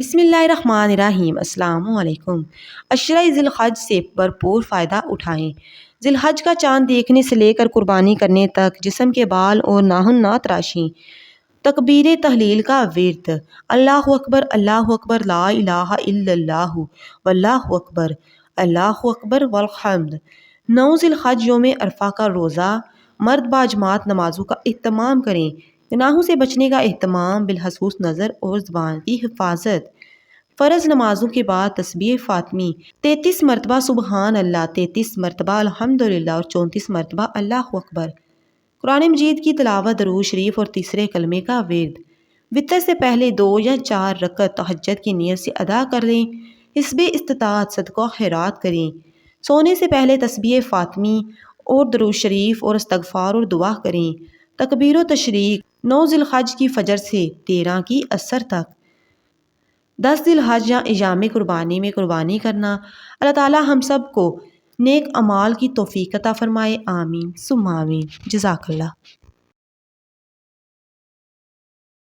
بسم اللہ الرحمن الرحیم۔ السلام علیکم۔ عشرہ ذی الحج سے بھرپور فائدہ اٹھائیں۔ ذی الحج کا چاند دیکھنے سے لے کر قربانی کرنے تک جسم کے بال اور ناخن نہ تراشیں۔ تکبیر تحلیل کا ورد: اللہ اکبر لا الہ الا اللہ واللہ اکبر، اللہ اکبر والحمد۔ 9 ذی الحج یوم عرفہ کا روزہ مرد باجماعت نمازوں کا اہتمام کریں۔ گناہوں سے بچنے کا اہتمام، بالخصوص نظر اور زبان کی حفاظت۔ فرض نمازوں کے بعد تسبیح فاطمی 33 مرتبہ سبحان اللہ، 33 مرتبہ الحمدللہ اور 34 مرتبہ اللہ اکبر۔ قرآن مجید کی تلاوت، درود شریف اور تیسرے کلمے کا ورد۔ وتر سے پہلے 2 یا 4 رکعت تہجد کی نیت سے ادا کر لیں۔ حسب استطاعت صدقہ خیرات کریں۔ سونے سے پہلے تسبیح فاطمی اور درود شریف اور استغفار اور دعا کریں۔ تکبیر و تشریق 9 ذی الحج کی فجر سے 13 کی عصر تک۔ 10 ذی الحج یا ایام قربانی میں قربانی کرنا۔ اللہ تعالی ہم سب کو نیک اعمال کی توفیق عطا فرمائے، آمین ثم آمین۔ جزاک اللہ۔